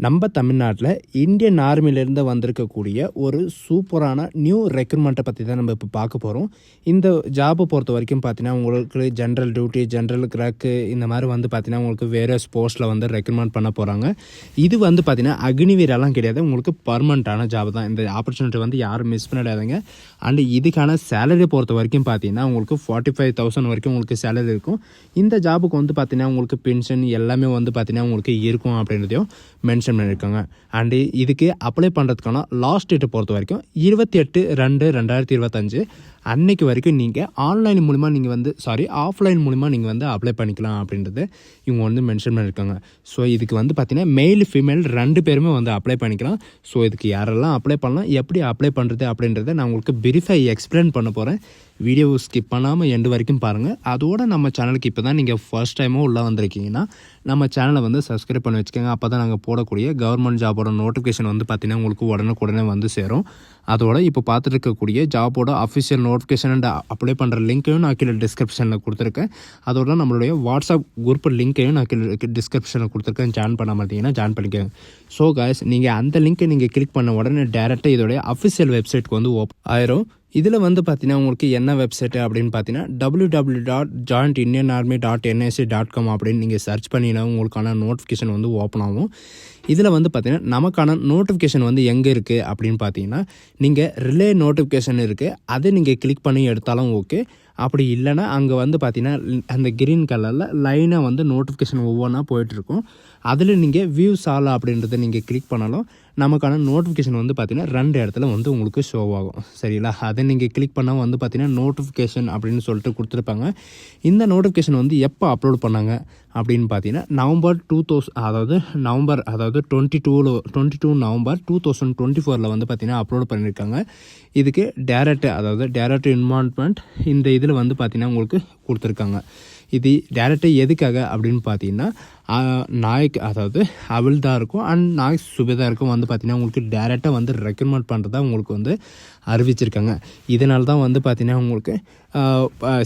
நம்ம தமிழ்நாட்டில் இந்தியன் ஆர்மியிலேருந்து வந்திருக்கக்கூடிய ஒரு சூப்பரான நியூ ரெக்ரூட்மெண்ட்டை பற்றி தான் நம்ம இப்போ பார்க்க போகிறோம். இந்த ஜாபை பொறுத்த வரைக்கும் பார்த்தீங்கன்னா உங்களுக்கு ஜென்ரல் டியூட்டி, ஜென்ரல் கிராக்கு இந்த மாதிரி வந்து பார்த்தீங்கன்னா உங்களுக்கு வேறு போஸ்ட்டில் வந்து ரெக்ரூட்மெண்ட் பண்ண போகிறாங்க. இது வந்து பார்த்தீங்கன்னா அக்னிவீரெல்லாம் கிடையாது, உங்களுக்கு பர்மனெண்ட்டான ஜாப் தான். இந்த ஆப்பர்ச்சுனிட்டி வந்து யாரும் மிஸ் பண்ணிடாதீங்க. அண்டு இதுக்கான சேலரி பொறுத்த வரைக்கும் பார்த்தீங்கன்னா உங்களுக்கு 45,000 வரைக்கும் உங்களுக்கு சேலரி இருக்கும். இந்த ஜாபுக்கு வந்து பார்த்தீங்கன்னா உங்களுக்கு பென்ஷன் எல்லாமே வந்து பார்த்தீங்கன்னா உங்களுக்கு இருக்கும் அப்படின்றதையும் மென்ஷன் பண்ணியிருக்காங்க. அண்டு இதுக்கு அப்ளை பண்ணுறதுக்கான லாஸ்ட் டேட்டை பொறுத்த வரைக்கும் 28/2/2025 அன்னைக்கு வரைக்கும் நீங்கள் ஆன்லைன் மூலிமா நீங்கள் வந்து ஆஃப்லைன் மூலிமா நீங்கள் வந்து அப்ளை பண்ணிக்கலாம் அப்படின்றது இவங்க வந்து மென்ஷன் பண்ணியிருக்காங்க. ஸோ இதுக்கு வந்து பார்த்தீங்கன்னா மெயில் ஃபீமேல் 2 பேருமே வந்து அப்ளை பண்ணிக்கலாம். ஸோ இதுக்கு யாரெல்லாம் அப்ளை பண்ணலாம், எப்படி அப்ளை பண்ணுறது அப்படின்றத நான் உங்களுக்கு வெரிஃபை எக்ஸ்பிளைன் பண்ண போகிறேன். வீடியோவை ஸ்கிப் பண்ணாமல் எண்டு வரைக்கும் பாருங்கள். அதோடு நம்ம சேனலுக்கு இப்போ தான் நீங்கள் ஃபர்ஸ்ட் டைமும் உள்ளே வந்திருக்கீங்கன்னா நம்ம சேனலை வந்து சப்ஸ்கிரைப் பண்ணி வச்சுக்கோங்க. அப்போ தான் நாங்கள் போடக்கூடிய கவர்மெண்ட் ஜாபோட நோட்டிஃபிகேஷன் வந்து பார்த்திங்கன்னா உங்களுக்கு உடனே வந்து சேரும். அதோட இப்போ பார்த்துட்டு இருக்கக்கூடிய ஜாபோட அஃபிஷியல் நோட்டிஃபிகேஷன் அண்ட் அப்ளை பண்ணுற லிங்க்கையும் நான் கீழே டிஸ்கிரிப்ஷனில் கொடுத்துருக்கேன். அதோட நம்மளுடைய வாட்ஸ்அப் குரூப் லிங்க்கையும் நான் கீழே டிஸ்கிரிப்ஷனில் கொடுத்துருக்கேன். ஜாயின் பண்ண மாட்டீங்கன்னா ஜாயின் பண்ணிக்கோங்க. ஸோ காய்ஸ், நீங்கள் அந்த லிங்க்கை நீங்கள் கிளிக் பண்ண உடனே டேரெக்டாக இதோடைய அஃபிஷியல் வெப்சைட்க்கு வந்து ஓப்பன் ஆயிரும். இதில் வந்து பார்த்தீங்கன்னா உங்களுக்கு என்ன வெப்சைட்டு அப்படின்னு பார்த்தீங்கன்னா www.jointindianarmy.nic.com அப்படின்னு நீங்கள் சர்ச் பண்ணினா உங்களுக்கான நோட்டிஃபிகேஷன் வந்து ஓப்பன் ஆகும். இதில் வந்து பார்த்தீங்கன்னா நமக்கான நோட்டிஃபிகேஷன் வந்து எங்கே இருக்குது அப்படின்னு பார்த்தீங்கன்னா நீங்கள் ரிலே நோட்டிஃபிகேஷன் இருக்குது, அதை நீங்கள் கிளிக் பண்ணி எடுத்தாலும் ஓகே. அப்படி இல்லைனா அங்கே வந்து பார்த்தீங்கன்னா அந்த கிரீன் கலரில் லைனாக வந்து நோட்டிஃபிகேஷன் ஒவ்வொன்றா போயிட்டுருக்கும். அதில் நீங்கள் வியூஸ் ஆல் அப்படின்றத நீங்கள் கிளிக் பண்ணாலும் நமக்கான நோட்டிஃபிகேஷன் வந்து பார்த்திங்கன்னா 2 இடத்துல வந்து உங்களுக்கு ஷோ ஆகும். சரிங்களா? அதை நீங்கள் கிளிக் பண்ணால் வந்து பார்த்திங்கன்னா நோட்டிஃபிகேஷன் அப்படின்னு சொல்லிட்டு கொடுத்துருப்பாங்க. இந்த நோட்டிஃபிகேஷன் வந்து எப்போ அப்லோட் பண்ணாங்க அப்படின்னு பார்த்தீங்கன்னா நவம்பர் 22 நவம்பர் 2024 வந்து பார்த்திங்கன்னா அப்லோட் பண்ணியிருக்காங்க. இதுக்கு டேரக்ட் இன்வால்வ்மெண்ட் இந்த இதில் வந்து பார்த்திங்கன்னா உங்களுக்கு கொடுத்துருக்காங்க. இது டேரக்டாக எதுக்காக அப்படின்னு பார்த்தீங்கன்னா நாயக் ஹவில்தாருக்கும் அண்ட் நாயக் சுபேதாருக்கும் வந்து பார்த்திங்கன்னா உங்களுக்கு டேரெக்டாக வந்து ரெக்ரூட்மெண்ட் பண்ணுறதா உங்களுக்கு வந்து அறிவிச்சிருக்காங்க. இதனால தான் வந்து பார்த்திங்கன்னா உங்களுக்கு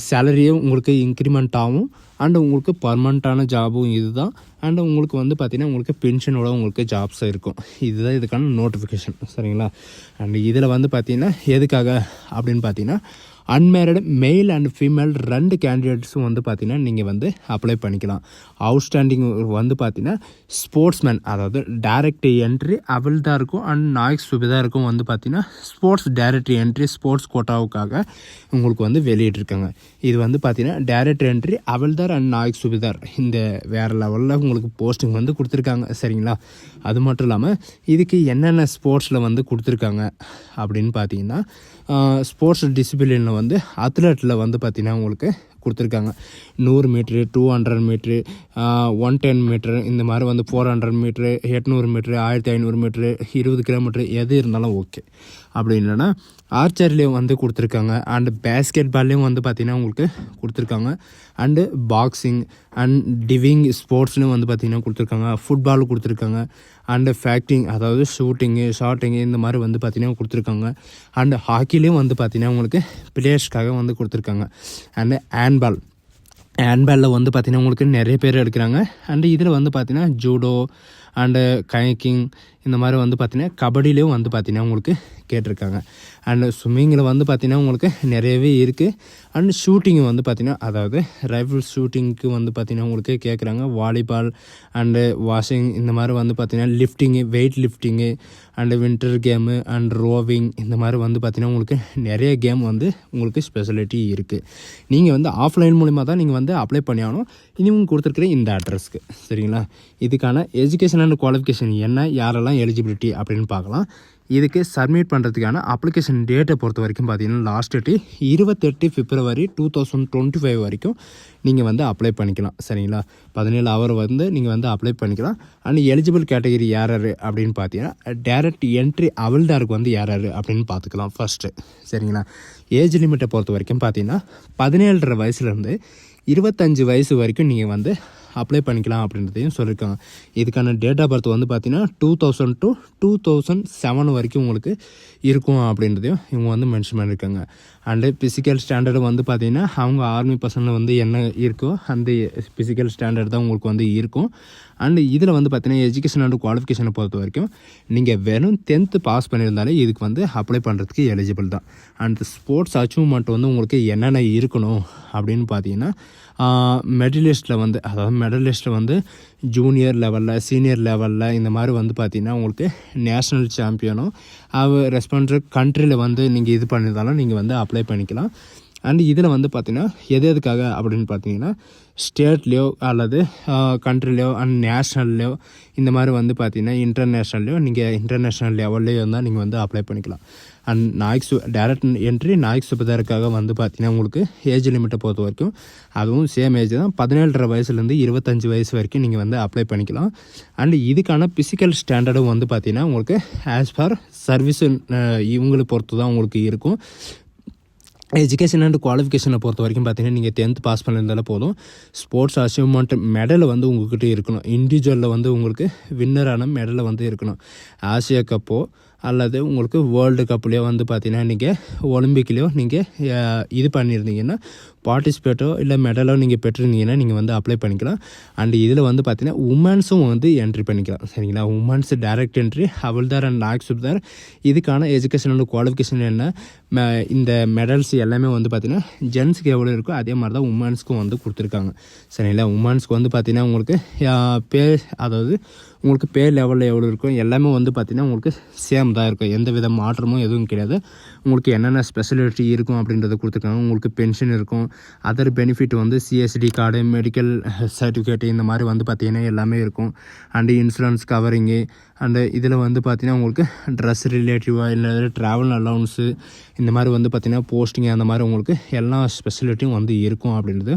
சேலரியும் உங்களுக்கு இன்க்ரிமெண்ட் ஆகும் அண்ட் உங்களுக்கு பர்மனெண்ட்டான ஜாபும் இது தான். அண்ட் உங்களுக்கு வந்து பார்த்திங்கன்னா உங்களுக்கு பென்ஷனோட உங்களுக்கு ஜாப்ஸ் இருக்கும். இதுதான் இதுக்கான நோட்டிஃபிகேஷன். சரிங்களா? அண்ட் இதில் வந்து பார்த்திங்கன்னா எதுக்காக அப்படின்னு பார்த்தீங்கன்னா அன்மேரிடு மேல் அண்ட் ஃபீமேல் 2 கேண்டிடேட்ஸும் வந்து பார்த்திங்கன்னா நீங்கள் வந்து அப்ளை பண்ணிக்கலாம். அவுட்ஸ்டாண்டிங் வந்து பார்த்திங்கன்னா ஸ்போர்ட்ஸ்மேன், டைரக்ட் என்ட்ரி ஹவில்தாருக்கும் அண்ட் நாயக் சுபேதாருக்கும் வந்து பார்த்திங்கன்னா ஸ்போர்ட்ஸ் டைரக்ட் என்ட்ரி ஸ்போர்ட்ஸ் கோட்டாவுக்காக உங்களுக்கு வந்து வெளியிட்டிருக்காங்க. இது வந்து பார்த்திங்கன்னா direct entry Havildar and Naik Subedar இந்த வேறு லெவலில் உங்களுக்கு போஸ்டிங் வந்து கொடுத்துருக்காங்க. சரிங்களா? அது மட்டும் இல்லாமல் இதுக்கு என்னென்ன ஸ்போர்ட்ஸில் வந்து கொடுத்துருக்காங்க அப்படின்னு பார்த்தீங்கன்னா ஸ்போர்ட்ஸ் டிசிப்ளினில் வந்து அத்லெட்டில் வந்து பார்த்திங்கன்னா உங்களுக்கு கொடுத்துருக்காங்க. 100 மீட்ரு, 200 மீட்ரு, 110 மீட்ரு, இந்த மாதிரி வந்து 400 மீட்ரு, 800 மீட்ரு, 1500 மீட்ரு, 20 கிலோமீட்ரு எது இருந்தாலும் ஓகே. அப்படி இல்லைன்னா ஆர்ச்சர்லேயும் வந்து கொடுத்துருக்காங்க. அண்டு பேஸ்கெட் பால்லையும் வந்து பார்த்திங்கன்னா உங்களுக்கு கொடுத்துருக்காங்க. அண்டு பாக்ஸிங் அண்ட் டிவிங் ஸ்போர்ட்ஸ்லையும் வந்து பார்த்திங்கன்னா கொடுத்துருக்காங்க. ஃபுட்பால் கொடுத்துருக்காங்க. அண்டு ஃபேக்டிங் ஷூட்டிங்கு, ஷாட்டிங்கு இந்த மாதிரி வந்து பார்த்திங்கன்னா கொடுத்துருக்காங்க. அண்டு ஹாக்கிலையும் வந்து பார்த்திங்கன்னா உங்களுக்கு பிளேயர்ஸ்க்காக வந்து கொடுத்துருக்காங்க. அண்டு ஹேண்ட்பாலில் வந்து பார்த்திங்கன்னா உங்களுக்கு நிறைய பேர் எடுக்கிறாங்க. அண்டு இதில் வந்து பார்த்திங்கன்னா ஜூடோ அண்டு கயக்கிங் இந்த மாதிரி வந்து பார்த்திங்கன்னா கபடியிலையும் வந்து பார்த்திங்கன்னா உங்களுக்கு கேட்டிருக்காங்க. அண்டு ஸ்விம்மிங்கில் வந்து பார்த்திங்கன்னா உங்களுக்கு நிறையவே இருக்குது. அண்டு ஷூட்டிங்கு வந்து பார்த்திங்கன்னா ரைஃபிள் ஷூட்டிங்க்கு வந்து பார்த்திங்கன்னா உங்களுக்கு கேட்குறாங்க. வாலிபால் அண்டு வாஷிங் இந்த மாதிரி வந்து பார்த்திங்கன்னா lifting, weight lifting and winter game and rowing இந்த மாதிரி வந்து பார்த்திங்கன்னா உங்களுக்கு நிறைய கேம் வந்து உங்களுக்கு ஸ்பெஷாலிட்டி இருக்குது. நீங்கள் வந்து ஆஃப்லைன் மூலிமா தான் நீங்கள் வந்து அப்ளை பண்ணி ஆகணும். இனியும் கொடுத்துருக்குற இந்த அட்ரஸ்க்கு. சரிங்களா? இதுக்கான எஜுகேஷன் அண்ட் குவாலிஃபிகேஷன் என்ன, யாரெல்லாம் எலிஜிபிலிட்டி அப்படின்னு பார்க்கலாம். இதுக்கு சப்மிட் பண்ணுறதுக்கான அப்ளிகேஷன் டேட்டை பொறுத்த வரைக்கும் பார்த்தீங்கன்னா லாஸ்ட் டேட்டு 28 பிப்ரவரி 2025 வரைக்கும் நீங்கள் வந்து அப்ளை பண்ணிக்கலாம். சரிங்களா? 17 ஹவர் வந்து நீங்கள் வந்து அப்ளை பண்ணிக்கலாம். அண்ட் எலிஜிபிள் கேட்டகரி யார் அப்படின்னு பார்த்தீங்கன்னா டைரக்ட் என்ட்ரி ஹவில்தாருக்கு வந்து யார் அப்படின்னு பார்த்துக்கலாம் ஃபஸ்ட்டு. சரிங்களா? ஏஜ் லிமிட்டை பொறுத்த வரைக்கும் பார்த்தீங்கன்னா 17.5 வயசுலேருந்து 25 வயசு வரைக்கும் நீங்கள் வந்து அப்ளை பண்ணிக்கலாம் அப்படின்றதையும் சொல்லியிருக்காங்க. இதுக்கான டேட் ஆஃப் பர்த் வந்து பார்த்திங்கன்னா 2000 to 2007 வரைக்கும் உங்களுக்கு இருக்கும் அப்படின்றதையும் இவங்க வந்து மென்ஷன் பண்ணியிருக்காங்க. அண்டு ஃபிசிக்கல் ஸ்டாண்டர்டு வந்து பார்த்திங்கன்னா அவங்க ஆர்மி பர்சனில் வந்து என்ன இருக்கோ அந்த ஃபிசிக்கல் ஸ்டாண்டர்ட் தான் உங்களுக்கு வந்து இருக்கும். அண்டு இதில் வந்து பார்த்திங்கன்னா எஜுகேஷன் அண்ட் குவாலிஃபிகேஷனை பொறுத்த வரைக்கும் நீங்கள் வெறும் 10th பாஸ் பண்ணியிருந்தாலே இதுக்கு வந்து அப்ளை பண்ணுறதுக்கு எலிஜிபிள் தான். அண்ட் ஸ்போர்ட்ஸ் அச்சீவ்மெண்ட் வந்து உங்களுக்கு என்னென்ன இருக்கணும் அப்படின்னு பார்த்தீங்கன்னா மெடலிஸ்ட்டில் வந்து ஜூனியர் லெவலில் சீனியர் லெவலில் இந்த மாதிரி வந்து பார்த்திங்கன்னா உங்களுக்கு நேஷ்னல் சாம்பியனும் ரெஸ்பான்சிவ் கண்ட்ரியில் வந்து நீங்கள் இது பண்ணியிருந்தாலும் நீங்கள் வந்து அப்ளை பண்ணிக்கலாம். அண்ட் இதில் வந்து பார்த்திங்கன்னா எதுக்காக அப்படின்னு பார்த்தீங்கன்னா ஸ்டேட்லேயோ அல்லது கண்ட்ரிலேயோ அண்ட் நேஷ்னல்லையோ இந்த மாதிரி வந்து பார்த்திங்கன்னா இன்டர்நேஷ்னல்லையோ நீங்கள் இன்டர்நேஷ்னல் லெவல்லையோ இருந்தால் நீங்கள் வந்து அப்ளை பண்ணிக்கலாம். அண்ட் டைரக்ட் என்ட்ரி நாயக் சுபதாருக்காக வந்து பார்த்திங்கன்னா உங்களுக்கு ஏஜ் லிமிட்டை பொறுத்த வரைக்கும் அதுவும் சேம் ஏஜ் தான். 17.5 வயசுலேருந்து 25 வயசு வரைக்கும் நீங்கள் வந்து அப்ளை பண்ணிக்கலாம். அண்ட் இதுக்கான ஃபிசிக்கல் ஸ்டாண்டர்டும் வந்து பார்த்திங்கன்னா உங்களுக்கு ஆஸ் பர் சர்வீஸ் இவங்களை பொறுத்து தான் உங்களுக்கு இருக்கும். எஜுகேஷன் அண்ட் குவாலிஃபிகேஷனை பொறுத்த வரைக்கும் பார்த்தீங்கன்னா நீங்கள் 10th பாஸ் பண்ணியிருந்தாலே போதும். ஸ்போர்ட்ஸ் அச்சீவ்மெண்ட் மெடல் வந்து உங்கள்கிட்ட இருக்கணும். இண்டிவிஜுவலில் வந்து உங்களுக்கு வின்னரான மெடலை வந்து இருக்கணும். ஆசியா கப்போ அல்லது உங்களுக்கு வேர்ல்டு கப்லேயோ வந்து பார்த்தீங்கன்னா நீங்கள் ஒலிம்பிக்லேயோ நீங்கள் இது பண்ணியிருந்தீங்கன்னா பார்ட்டிசிபேட்டோ இல்லை மெடலோ நீங்கள் பெற்றிருந்தீங்கன்னா நீங்கள் வந்து அப்ளை பண்ணிக்கலாம். அண்ட் இதில் வந்து பார்த்தீங்கன்னா உமன்ஸும் வந்து என்ட்ரி பண்ணிக்கலாம். சரிங்களா, women's direct entry Havildar and Naik Subedar இதுக்கான எஜுகேஷன் அண்ட் குவாலிஃபிகேஷன் என்ன இந்த மெடல்ஸ் எல்லாமே வந்து பார்த்திங்கன்னா ஜென்ஸுக்கு எவ்வளோ இருக்கோ அதே மாதிரி தான் உமன்ஸ்க்கும் வந்து கொடுத்துருக்காங்க. சரிங்களா, உமன்ஸ்க்கு வந்து பார்த்திங்கன்னா உங்களுக்கு உங்களுக்கு பே லெவலில் எவ்வளோ இருக்கும் எல்லாமே வந்து பார்த்திங்கன்னா உங்களுக்கு சேம் தான் இருக்கும். எந்த வித மாற்றமும் எதுவும் கிடையாது. உங்களுக்கு என்னென்ன ஸ்பெஷாலிட்டி இருக்கும் அப்படின்றத கொடுத்துருக்காங்க. உங்களுக்கு பென்ஷன் இருக்கும், அதர் பெனிஃபிட் வந்து சிஎஸ்டி கார்டு, மெடிக்கல் சர்டிஃபிகேட்டு இந்த மாதிரி வந்து பார்த்திங்கன்னா எல்லாமே இருக்கும். அண்டு இன்சூரன்ஸ் கவரிங்கு அண்டு இதில் வந்து பார்த்திங்கன்னா உங்களுக்கு ட்ரெஸ் ரிலேட்டிவாக இல்லை ட்ராவல் அலவுன்ஸு இந்த மாதிரி வந்து பார்த்திங்கன்னா போஸ்டிங் அந்த மாதிரி உங்களுக்கு எல்லா ஸ்பெஷாலிட்டியும் வந்து இருக்கும் அப்படின்றது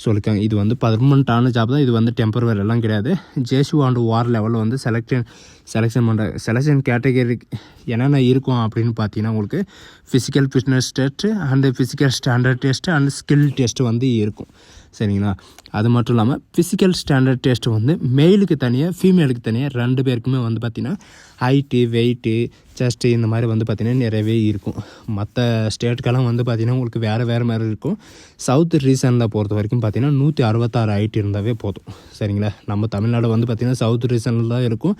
சொல்லியிருக்காங்க. இது வந்து பர்மனண்ட்டான ஜாப் தான். இது வந்து டெம்பரவரி எல்லாம் கிடையாது. ஜேசு அண்ட் வார் லெவலில் வந்து செலெக்ஷன் கேட்டகரி என்னென்ன இருக்கும் அப்படின்னு பார்த்தீங்கன்னா உங்களுக்கு physical fitness test and physical standard test and skill test வந்து இருக்கும். சரிங்களா, அது மட்டும் இல்லாமல் ஃபிசிக்கல் ஸ்டாண்டர்ட் டெஸ்ட்டு வந்து மெயிலுக்கு தனியாக ஃபீமேலுக்கு தனியாக 2 பேருக்குமே வந்து பார்த்திங்கன்னா ஹைட்டு வெயிட்டு செஸ்ட்டு இந்த மாதிரி வந்து பார்த்திங்கன்னா நிறையவே இருக்கும். மற்ற ஸ்டேட்டுக்கெல்லாம் வந்து பார்த்திங்கன்னா உங்களுக்கு வேறு மாதிரி இருக்கும். சவுத் ரீசனில் பொறுத்த வரைக்கும் பார்த்திங்கன்னா 166 ஹைட் இருந்தாவே போதும். சரிங்களா, நம்ம தமிழ்நாடு வந்து பார்த்திங்கன்னா சவுத் ரீசனில் தான் இருக்கும்.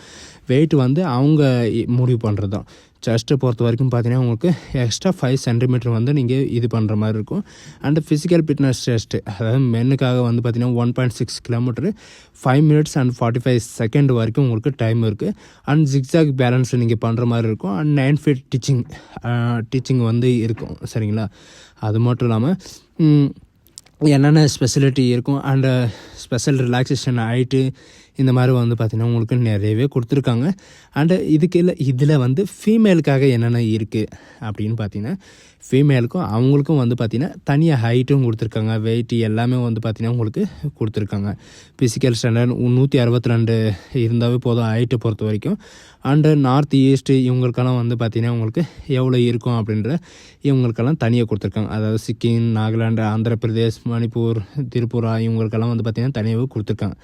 வெயிட் வந்து அவங்க முடிவு பண்ணுறது தான். செஸ்ட்டை பொறுத்த வரைக்கும் பார்த்தீங்கன்னா உங்களுக்கு எக்ஸ்ட்ரா 5 சென்டிமீட்டர் வந்து நீங்கள் இது பண்ணுற மாதிரி இருக்கும். அண்டு ஃபிசிக்கல் ஃபிட்னஸ் டெஸ்ட்டு அதாவது மென்னுக்காக வந்து பார்த்திங்கன்னா 1.6 கிலோமீட்டரு 5 minutes and 45 செகண்ட் வரைக்கும் உங்களுக்கு டைம் இருக்குது. அண்ட் ஜிக்ஸாக் பேலன்ஸ் நீங்கள் பண்ணுற மாதிரி இருக்கும். அண்ட் 9 feet டீச்சிங் வந்து இருக்கும். சரிங்களா, அது மட்டும் இல்லாமல் என்னென்ன ஸ்பெஷாலிட்டி இருக்கும் அண்டு ஸ்பெஷல் ரிலாக்ஸேஷன் ஹைட்டு இந்த மாதிரி வந்து பார்த்திங்கன்னா உங்களுக்கு நிறையவே கொடுத்துருக்காங்க. அண்டு இதில் வந்து ஃபீமேலுக்காக என்னென்ன இருக்குது அப்படின்னு பார்த்தீங்கன்னா ஃபீமேலுக்கும் அவங்களுக்கும் வந்து பார்த்திங்கன்னா தனியாக ஹைட்டும் கொடுத்துருக்காங்க. வெயிட் எல்லாமே வந்து பார்த்திங்கன்னா உங்களுக்கு கொடுத்துருக்காங்க. ஃபிசிக்கல் ஸ்டாண்டர்ட் 162 இருந்தாவே போதும் ஹைட்டை பொறுத்த வரைக்கும். அண்டு நார்த் ஈஸ்ட்டு இவங்களுக்கெல்லாம் வந்து பார்த்திங்கன்னா உங்களுக்கு எவ்வளோ இருக்கும் அப்படின்ற இவங்களுக்கெல்லாம் தனியாக கொடுத்துருக்காங்க. அதாவது சிக்கிம், நாகாலாந்து, ஆந்திர பிரதேஷ், மணிப்பூர், திரிபுரா இவங்களுக்கெல்லாம் வந்து பார்த்திங்கன்னா தனியாகவே கொடுத்துருக்காங்க.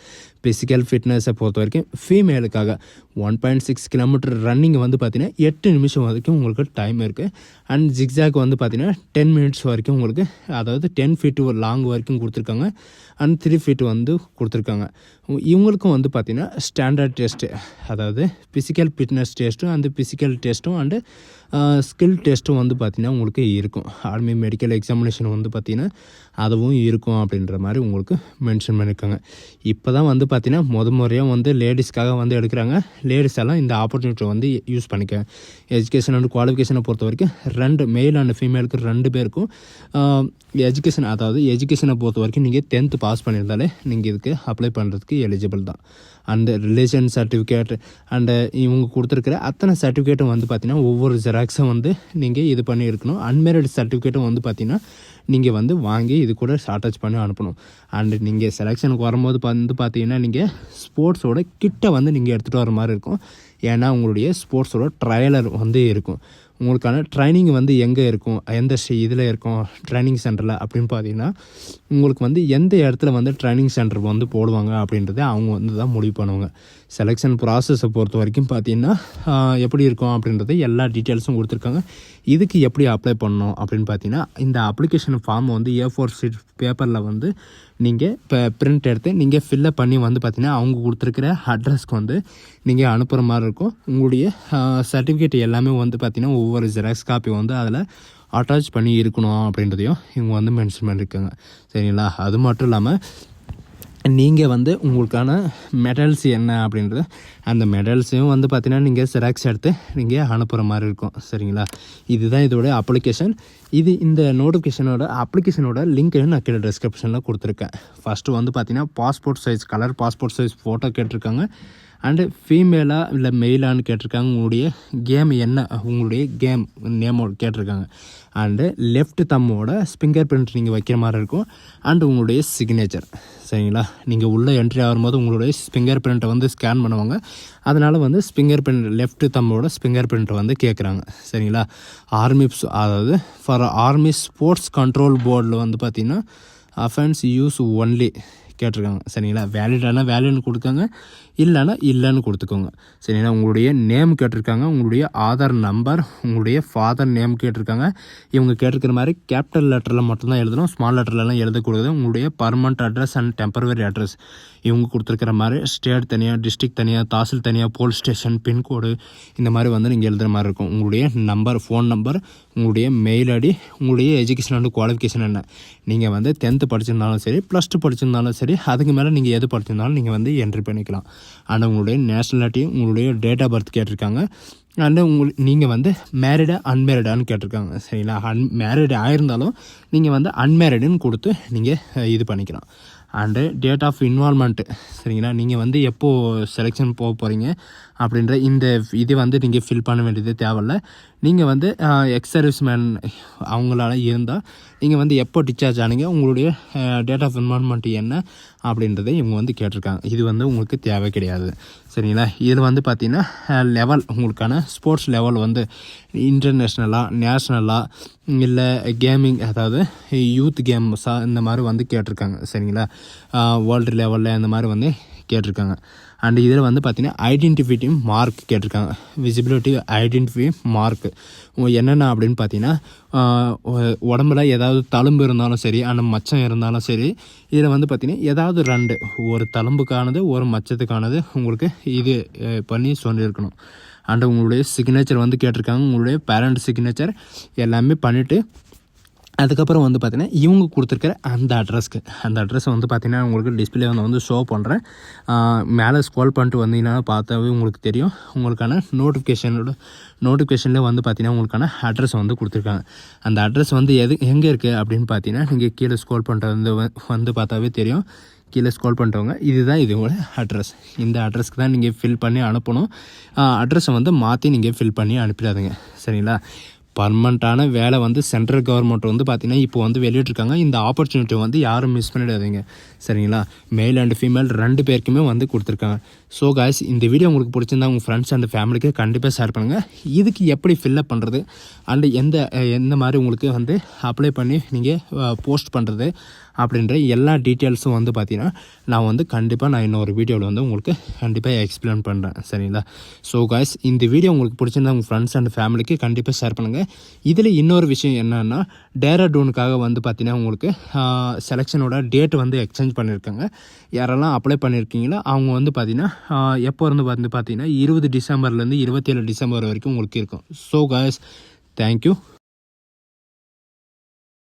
ஃபிசிக்கல் ஃபிட்னஸை பொறுத்த வரைக்கும் ஃபீமேலுக்காக 1.6 கிலோமீட்டர் ரன்னிங் வந்து பார்த்திங்கன்னா 8 நிமிஷம் வரைக்கும் உங்களுக்கு டைம் இருக்குது. அண்ட் ஜிக்ஸாக் வந்து பார்த்திங்கன்னா 10 minutes வரைக்கும் உங்களுக்கு அதாவது 10 feet லாங் வரைக்கும் கொடுத்துருக்காங்க. அண்ட் 3 feet வந்து கொடுத்துருக்காங்க. இவங்களுக்கும் வந்து பார்த்திங்கன்னா ஸ்டாண்டர்ட் டெஸ்ட்டு அதாவது ஃபிசிக்கல் ஃபிட்னஸ் டெஸ்ட்டும் அந்த ஃபிசிக்கல் டெஸ்ட்டும் அண்டு ஸ்கில் டெஸ்ட்டும் வந்து பார்த்திங்கன்னா உங்களுக்கு இருக்கும். ஆர்மி மெடிக்கல் எக்ஸாமினேஷன் வந்து பார்த்திங்கன்னா அதுவும் இருக்கும் அப்படின்ற மாதிரி உங்களுக்கு மென்ஷன் பண்ணியிருக்காங்க. இப்போ தான் வந்து பார்த்திங்கன்னா முறையாக வந்து லேடிஸ்க்காக வந்து எடுக்கிறாங்க. லேடிஸ் எல்லாம் இந்த ஆப்பர்ச்சுனிட்டி வந்து யூஸ் பண்ணிக்க. எஜுகேஷன் அண்ட் குவாலிஃபிகேஷனை பொறுத்த வரைக்கும் 2 மேல் அண்ட் ஃபீமேலுக்கு 2 பேருக்கும் எஜுகேஷனை பொறுத்த வரைக்கும் நீங்கள் 10th பாஸ் பண்ணியிருந்தாலே நீங்கள் இதுக்கு அப்ளை பண்ணுறதுக்கு எலிஜிபிள் தான். அந்த ரிலேஷன் சர்டிஃபிகேட் அண்டு இவங்க கொடுத்துருக்குற அத்தனை சர்டிஃபிகேட்டும் வந்து பார்த்திங்கன்னா ஒவ்வொரு ஜெராக்ஸும் வந்து நீங்கள் இது பண்ணி இருக்கணும். அன்மேரிட் சர்டிஃபிகேட்டும் வந்து பார்த்திங்கன்னா நீங்கள் வந்து வாங்கி இது கூட அட்டாச் பண்ணி அனுப்பணும். அண்டு நீங்கள் செலெக்ஷனுக்கு வரும்போது வந்து பார்த்தீங்கன்னா நீங்கள் ஸ்போர்ட்ஸோட கிட்ட வந்து நீங்கள் எடுத்துகிட்டு வர மாதிரி இருக்கும். ஏன்னா உங்களுடைய ஸ்போர்ட்ஸோட ட்ரையலர் வந்து இருக்கும். உங்களுக்கான ட்ரைனிங் வந்து எங்கே இருக்கும், எந்த இதில் இருக்கும் ட்ரைனிங் சென்டரில் அப்படின்னு பார்த்தீங்கன்னா, உங்களுக்கு வந்து எந்த இடத்துல வந்து ட்ரைனிங் சென்டர் வந்து போடுவாங்க அப்படின்றத அவங்க வந்து தான் முடிவு பண்ணுவாங்க. செலெக்ஷன் ப்ராசஸை பொறுத்த வரைக்கும் பார்த்தீங்கன்னா எப்படி இருக்கும் அப்படின்றது எல்லா டீட்டெயில்ஸும் கொடுத்துருக்காங்க. இதுக்கு எப்படி அப்ளை பண்ணணும் அப்படின்னு பார்த்தீங்கன்னா, இந்த அப்ளிகேஷன் ஃபார்மை வந்து A4 ஷீட் பேப்பரில் வந்து நீங்கள் இப்போ பிரிண்ட் எடுத்து நீங்கள் ஃபில்லப் பண்ணி வந்து பார்த்தீங்கன்னா அவங்க கொடுத்துருக்கிற அட்ரஸ்க்கு வந்து நீங்கள் அனுப்புகிற மாதிரி இருக்கும். உங்களுடைய சர்டிஃபிகேட் எல்லாமே வந்து பார்த்திங்கன்னா ஒவ்வொரு ஜெராக்ஸ் காப்பி வந்து அதில் அட்டாச் பண்ணி இருக்கணும் அப்படின்றதையும் இவங்க வந்து மென்ஷன் பண்ணியிருக்காங்க. சரிங்களா? அது மட்டும் இல்லாமல் நீங்கள் வந்து உங்களுக்கான மெடல்ஸ் என்ன அப்படின்றது அந்த மெடல்ஸையும் வந்து பார்த்தீங்கன்னா நீங்கள் ஜெராக்ஸ் எடுத்து நீங்கள் அனுப்புகிற மாதிரி இருக்கும். சரிங்களா? இதுதான் இதோட அப்ளிகேஷன். இந்த அப்ளிகேஷனோட லிங்க் நான் கீழே டிஸ்கிரிப்ஷனில் கொடுத்துருக்கேன். ஃபஸ்ட்டு வந்து பார்த்தீங்கன்னா passport size colour passport size photo கேட்டிருக்காங்க. அண்டு ஃபீமேலா இல்லை மெயிலான்னு கேட்டிருக்காங்க. உங்களுடைய கேம் என்ன, உங்களுடைய கேம் நேமோட கேட்டிருக்காங்க. அண்டு லெஃப்ட் தம்மோட ஃபிங்கர் பிரிண்ட் நீங்கள் வைக்கிற மாதிரி இருக்கும். அண்டு உங்களுடைய சிக்னேச்சர். சரிங்களா? நீங்கள் உள்ளே என்ட்ரி ஆகும்போது உங்களுடைய ஃபிங்கர் பிரிண்ட்டை வந்து ஸ்கேன் பண்ணுவாங்க. அதனால் வந்து ஃபிங்கர் பிரிண்ட் லெஃப்ட் தம்மோட ஃபிங்கர் பிரிண்ட்டை வந்து கேட்குறாங்க. சரிங்களா? அதாவது ஃபார் ஆர்மி ஸ்போர்ட்ஸ் கண்ட்ரோல் போர்டில் வந்து பார்த்திங்கன்னா அஃபென்ஸ் யூஸ் ஒன்லி கேட்டிருக்காங்க. சரிங்களா? வேலிடானா வேலிட்னு கொடுக்காங்க, இல்லைன்னா இல்லைன்னு கொடுத்துக்கோங்க. சரிங்களா? உங்களுடைய நேம் கேட்டிருக்காங்க, உங்களுடைய ஆதார் நம்பர், உங்களுடைய ஃபாதர் நேம் கேட்டிருக்காங்க. இவங்க கேட்டிருக்கிற மாதிரி கேபிட்டல் லெட்டரில் மட்டும்தான் எழுதணும், ஸ்மால் லெட்டர்லாம் எழுதக்கூடாது. உங்களுடைய permanent address and temporary address இவங்க கொடுத்துருக்கிற மாதிரி ஸ்டேட் தனியாக, டிஸ்ட்ரிக்ட் தனியாக, தாசில் தனியாக, போலீஸ் ஸ்டேஷன், பின்கோடு இந்த மாதிரி வந்து நீங்கள் எழுதுகிற மாதிரி இருக்கும். உங்களுடைய நம்பர், ஃபோன் நம்பர், உங்களுடைய மெயில் ஐடி, உங்களுடைய எஜுகேஷன் அண்ட் குவாலிஃபிகேஷன் என்ன, நீங்கள் வந்து 10th படிச்சிருந்தாலும் சரி, +2 படிச்சிருந்தாலும் சரி, அதுக்கு மேலே நீங்கள் எது படிச்சிருந்தாலும் நீங்கள் வந்து என்ட்ரி பண்ணிக்கலாம். ஆனால் உங்களுடைய நேஷ்னாலிட்டி, உங்களுடைய டேட் ஆஃப் பர்த் கேட்டிருக்காங்க. அண்டு நீங்கள் வந்து மேரிடா அன்மேரிடான்னு கேட்டிருக்காங்க. சரிங்களா? மேரிடு ஆயிருந்தாலும் நீங்கள் வந்து அன்மேரிடுன்னு கொடுத்து நீங்கள் இது பண்ணிக்கலாம். And date of involvement. சரிங்களா? நீங்கள் வந்து எப்போது செலெக்ஷன் போக போகிறீங்க அப்படின்ற இது வந்து நீங்கள் ஃபில் பண்ண வேண்டியது தேவையில்ல. நீங்கள் வந்து எக்ஸ் சர்வீஸ் மேன் அவங்களால இருந்தால் நீங்கள் வந்து எப்போ டிஸ்சார்ஜ் ஆனீங்க, உங்களுடைய டேட் ஆஃப் இன்வால்மெண்ட் என்ன அப்படின்றத இவங்க வந்து கேட்டிருக்காங்க. இது வந்து உங்களுக்கு தேவை கிடையாது. சரிங்களா? இதில் வந்து பார்த்திங்கன்னா லெவல், உங்களுக்கான ஸ்போர்ட்ஸ் லெவல் வந்து இன்டர்நேஷ்னலாக, நேஷ்னலாக, இல்லை கேமிங், அதாவது யூத் கேம்ஸாக இந்த மாதிரி வந்து கேட்டிருக்காங்க. சரிங்களா? வேர்ல்டு லெவலில் இந்த மாதிரி வந்து கேட்டிருக்காங்க. அண்டு இதில் வந்து பார்த்திங்கன்னா ஐடென்டிஃபிட்டி மார்க் கேட்டிருக்காங்க. விசிபிலிட்டி ஐடென்டிஃபை மார்க்கு என்னென்ன அப்படின்னு பார்த்தீங்கன்னா, உடம்புல ஏதாவது தழும்பு இருந்தாலும் சரி, அந்த மச்சம் இருந்தாலும் சரி, இதில் வந்து பார்த்திங்கன்னா ஏதாவது 2, ஒரு தழும்புக்கானது ஒரு மச்சத்துக்கானது உங்களுக்கு இது பண்ணி சொல்லியிருக்கணும். அண்டு உங்களுடைய சிக்னேச்சர் வந்து கேட்டிருக்காங்க. உங்களுடைய பேரண்ட் சிக்னேச்சர் எல்லாமே பண்ணிவிட்டு அதுக்கப்புறம் வந்து பார்த்திங்கன்னா இவங்க கொடுத்துருக்கிற அந்த அட்ரஸை வந்து பார்த்திங்கன்னா உங்களுக்கு டிஸ்பிளே வந்து ஷோ பண்ணுறேன். மேலே ஸ்க்ரோல் பண்ணிட்டு வந்தீங்கன்னா பார்த்தாவே உங்களுக்கு தெரியும். உங்களுக்கான நோட்டிஃபிகேஷனில் வந்து பார்த்திங்கன்னா உங்களுக்கான அட்ரஸ் வந்து கொடுத்துருக்காங்க. அந்த அட்ரஸ் வந்து எங்கே இருக்குது அப்படின்னு பார்த்தீங்கன்னா நீங்கள் கீழே ஸ்க்ரோல் பண்ணிட்டு வந்து பார்த்தாவே தெரியும். கீழே ஸ்க்ரோல் பண்ணிட்டவங்க இதுதான் இதோட அட்ரஸ். இந்த அட்ரஸ்க்கு தான் நீங்கள் ஃபில் பண்ணி அனுப்பணும். அட்ரஸை வந்து மாற்றி நீங்கள் ஃபில் பண்ணி அனுப்பிடாதுங்க. சரிங்களா? பர்மனண்ட்டான வேலை வந்து சென்ட்ரல் கவர்மெண்ட் வந்து பார்த்திங்கன்னா இப்போ வந்து வெளியிட்ருக்காங்க. இந்த ஆப்பர்ச்சுனிட்டி வந்து யாரும் மிஸ் பண்ணிடாதீங்க. சரிங்களா? மேல் அண்ட் ஃபீமேல் 2 பேருக்குமே வந்து கொடுத்துருக்காங்க. ஸோ காய்ஸ், இந்த வீடியோ உங்களுக்கு பிடிச்சிருந்தா உங்கள் ஃப்ரெண்ட்ஸ் அண்ட் ஃபேமிலிக்கு கண்டிப்பாக ஷேர் பண்ணுங்கள். இதுக்கு எப்படி ஃபில்லப் பண்ணுறது அண்டு எந்த மாதிரி உங்களுக்கு வந்து அப்ளை பண்ணி நீங்கள் போஸ்ட் பண்ணுறது அப்படின்ற எல்லா டீட்டெயில்ஸும் வந்து பார்த்திங்கன்னா நான் வந்து கண்டிப்பாக இன்னொரு வீடியோவில் வந்து உங்களுக்கு கண்டிப்பாக எக்ஸ்பிளைன் பண்ணுறேன். சரிங்களா? ஸோ காய்ஸ், இந்த வீடியோ உங்களுக்கு பிடிச்சிருந்தா உங்கள் ஃப்ரெண்ட்ஸ் அண்ட் ஃபேமிலிக்கு கண்டிப்பாக ஷேர் பண்ணுங்கள். இதில் இன்னொரு விஷயம் என்னென்னா, டேராடூனுக்காக வந்து பார்த்திங்கன்னா உங்களுக்கு செலெக்ஷனோட டேட் வந்து எக்ஸ்சேஞ்ச் பண்ணியிருக்காங்க. யாரெல்லாம் அப்ளை பண்ணியிருக்கீங்களோ அவங்க வந்து பார்த்திங்கன்னா எப்போ இருந்து வந்து பார்த்திங்கன்னா 20 டிசம்பர்லேருந்து 27 டிசம்பர் வரைக்கும் உங்களுக்கு இருக்கும். So guys, thank you.